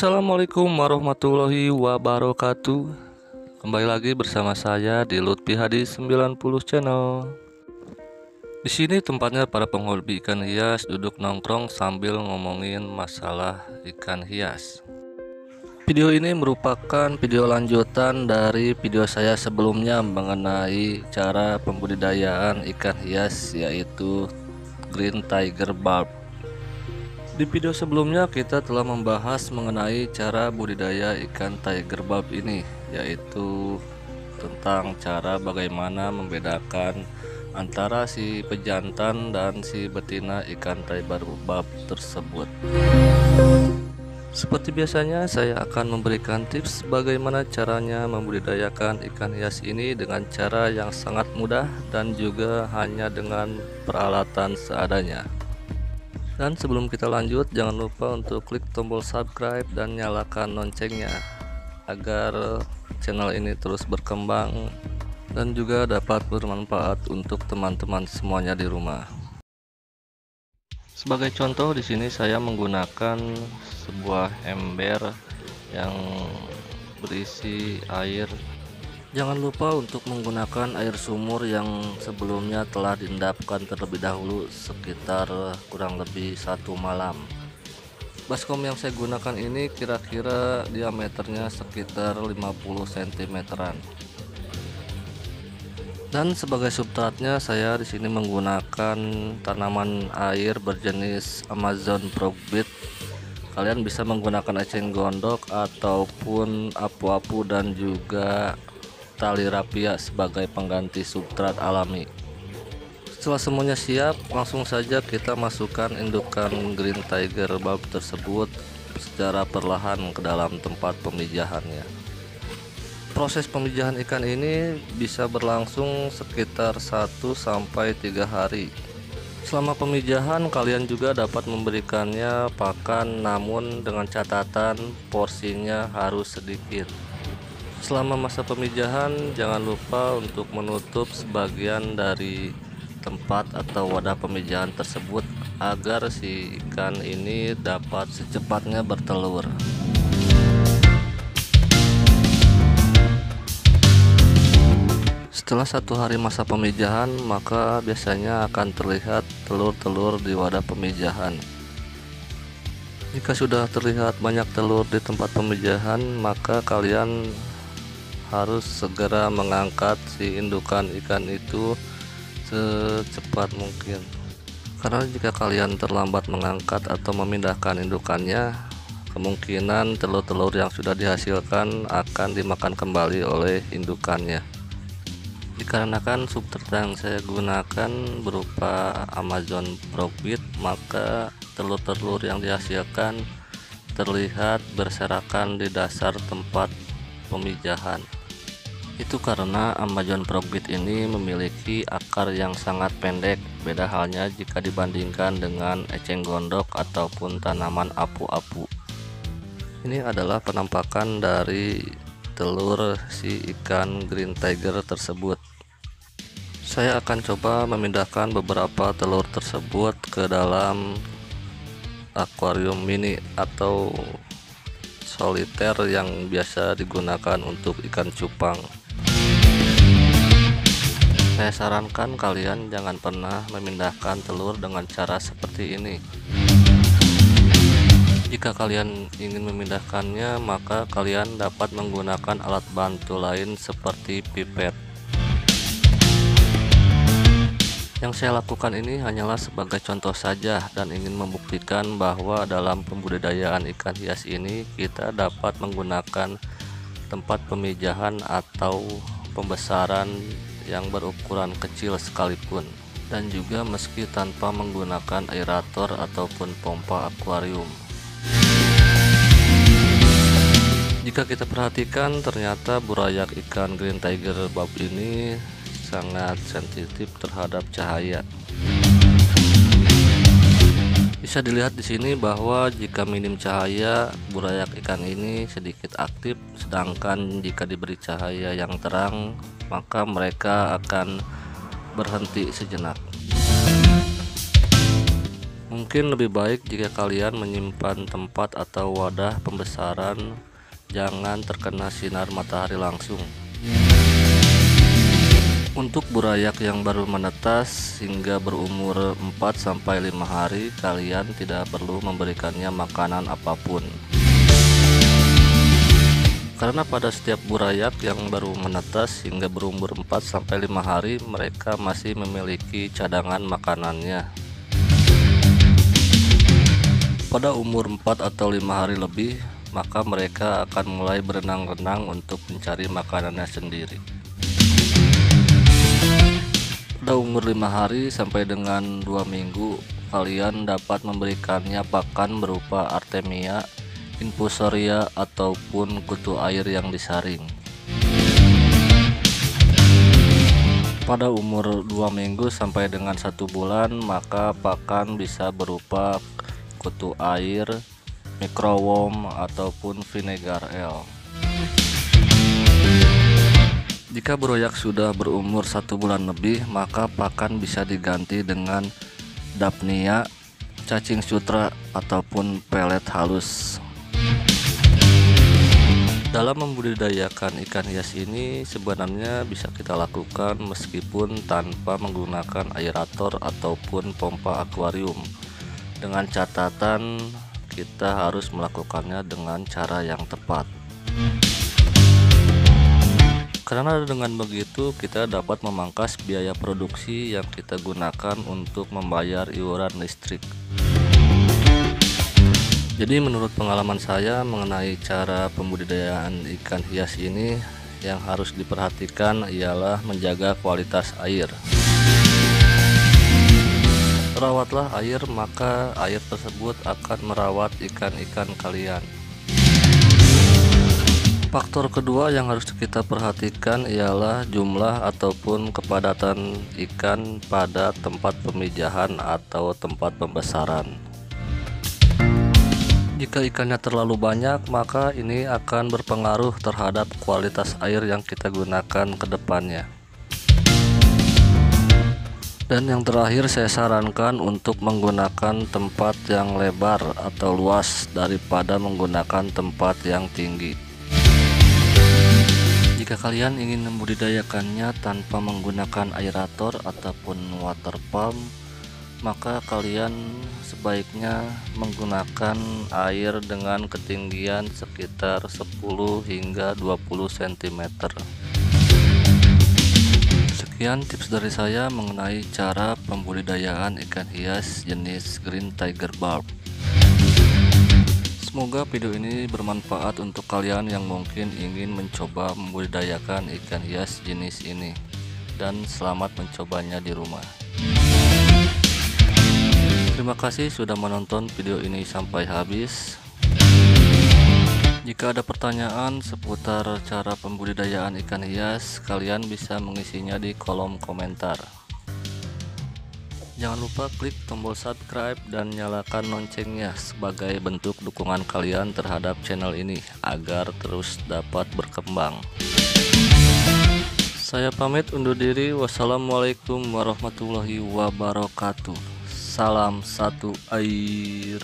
Assalamualaikum warahmatullahi wabarakatuh. Kembali lagi bersama saya di Lutfi Hadi 90 Channel. Di sini tempatnya para penghobi ikan hias duduk nongkrong sambil ngomongin masalah ikan hias. Video ini merupakan video lanjutan dari video saya sebelumnya mengenai cara pembudidayaan ikan hias, yaitu Green Tiger Bulb. Di video sebelumnya kita telah membahas mengenai cara budidaya ikan tiger bulb ini, yaitu tentang cara bagaimana membedakan antara si pejantan dan si betina ikan tiger bulb tersebut. Seperti biasanya, saya akan memberikan tips bagaimana caranya membudidayakan ikan hias ini dengan cara yang sangat mudah dan juga hanya dengan peralatan seadanya. Dan sebelum kita lanjut, jangan lupa untuk klik tombol subscribe dan nyalakan loncengnya agar channel ini terus berkembang dan juga dapat bermanfaat untuk teman-teman semuanya di rumah. Sebagai contoh, di sini saya menggunakan sebuah ember yang berisi air. Jangan lupa untuk menggunakan air sumur yang sebelumnya telah diendapkan terlebih dahulu sekitar kurang lebih 1 malam. Baskom yang saya gunakan ini kira-kira diameternya sekitar 50 cm-an. Dan sebagai substratnya saya di sini menggunakan tanaman air berjenis Amazon Frogweed. Kalian bisa menggunakan eceng gondok ataupun apu-apu dan juga tali rapia sebagai pengganti substrat alami. Setelah semuanya siap, langsung saja kita masukkan indukan Green Tiger Bulb tersebut secara perlahan ke dalam tempat pemijahannya. Proses pemijahan ikan ini bisa berlangsung sekitar 1-3 hari. Selama pemijahan, kalian juga dapat memberikannya pakan, namun dengan catatan porsinya harus sedikit. Selama masa pemijahan, jangan lupa untuk menutup sebagian dari tempat atau wadah pemijahan tersebut agar si ikan ini dapat secepatnya bertelur. Setelah 1 hari masa pemijahan, maka biasanya akan terlihat telur-telur di wadah pemijahan. Jika sudah terlihat banyak telur di tempat pemijahan, maka kalian harus segera mengangkat si indukan ikan itu secepat mungkin, karena jika kalian terlambat mengangkat atau memindahkan indukannya, kemungkinan telur-telur yang sudah dihasilkan akan dimakan kembali oleh indukannya. Dikarenakan substrat yang saya gunakan berupa Amazon Frogweed, maka telur-telur yang dihasilkan terlihat berserakan di dasar tempat pemijahan. Itu karena Amazon Frogweed ini memiliki akar yang sangat pendek, beda halnya jika dibandingkan dengan eceng gondok ataupun tanaman apu-apu. Ini adalah penampakan dari telur si ikan Green Tiger tersebut. Saya akan coba memindahkan beberapa telur tersebut ke dalam akuarium mini atau soliter yang biasa digunakan untuk ikan cupang. Saya sarankan kalian jangan pernah memindahkan telur dengan cara seperti ini. Jika kalian ingin memindahkannya, maka kalian dapat menggunakan alat bantu lain seperti pipet. Yang saya lakukan ini hanyalah sebagai contoh saja dan ingin membuktikan bahwa dalam pembudidayaan ikan hias ini kita dapat menggunakan tempat pemijahan atau pembesaran yang berukuran kecil sekalipun, dan juga meski tanpa menggunakan aerator ataupun pompa akuarium. Jika kita perhatikan, ternyata burayak ikan Green Tiger Bulb ini sangat sensitif terhadap cahaya. Bisa dilihat di sini bahwa jika minim cahaya, burayak ikan ini sedikit aktif, sedangkan jika diberi cahaya yang terang, maka mereka akan berhenti sejenak. Mungkin lebih baik jika kalian menyimpan tempat atau wadah pembesaran jangan terkena sinar matahari langsung. Untuk burayak yang baru menetas hingga berumur 4-5 hari, kalian tidak perlu memberikannya makanan apapun. Karena pada setiap burayak yang baru menetas hingga berumur 4-5 hari, mereka masih memiliki cadangan makanannya. Pada umur 4 atau 5 hari lebih, maka mereka akan mulai berenang-renang untuk mencari makanannya sendiri. Pada umur 5 hari sampai dengan 2 minggu, kalian dapat memberikannya pakan berupa Artemia, Infusoria, ataupun kutu air yang disaring. Pada umur 2 minggu sampai dengan 1 bulan, maka pakan bisa berupa kutu air, microworm, ataupun vinegar L. Jika burayak sudah berumur 1 bulan lebih, maka pakan bisa diganti dengan Daphnia, cacing sutra, ataupun pelet halus. Dalam membudidayakan ikan hias ini sebenarnya bisa kita lakukan meskipun tanpa menggunakan aerator ataupun pompa akuarium. Dengan catatan kita harus melakukannya dengan cara yang tepat. Karena dengan begitu kita dapat memangkas biaya produksi yang kita gunakan untuk membayar iuran listrik. Jadi menurut pengalaman saya mengenai cara pembudidayaan ikan hias ini, yang harus diperhatikan ialah menjaga kualitas air. Rawatlah air, maka air tersebut akan merawat ikan-ikan kalian. Faktor kedua yang harus kita perhatikan ialah jumlah ataupun kepadatan ikan pada tempat pemijahan atau tempat pembesaran. Jika ikannya terlalu banyak, maka ini akan berpengaruh terhadap kualitas air yang kita gunakan ke depannya. Dan yang terakhir, saya sarankan untuk menggunakan tempat yang lebar atau luas daripada menggunakan tempat yang tinggi. Jika kalian ingin membudidayakannya tanpa menggunakan aerator ataupun water pump, maka kalian sebaiknya menggunakan air dengan ketinggian sekitar 10 hingga 20 cm. Sekian tips dari saya mengenai cara pembudidayaan ikan hias jenis Green Tiger Barb. Semoga video ini bermanfaat untuk kalian yang mungkin ingin mencoba membudidayakan ikan hias jenis ini, dan selamat mencobanya di rumah. Terima kasih sudah menonton video ini sampai habis. Jika ada pertanyaan seputar cara pembudidayaan ikan hias, kalian bisa mengisinya di kolom komentar. Jangan lupa klik tombol subscribe dan nyalakan loncengnya sebagai bentuk dukungan kalian terhadap channel ini agar terus dapat berkembang. Saya pamit undur diri. Wassalamualaikum warahmatullahi wabarakatuh. Salam satu air.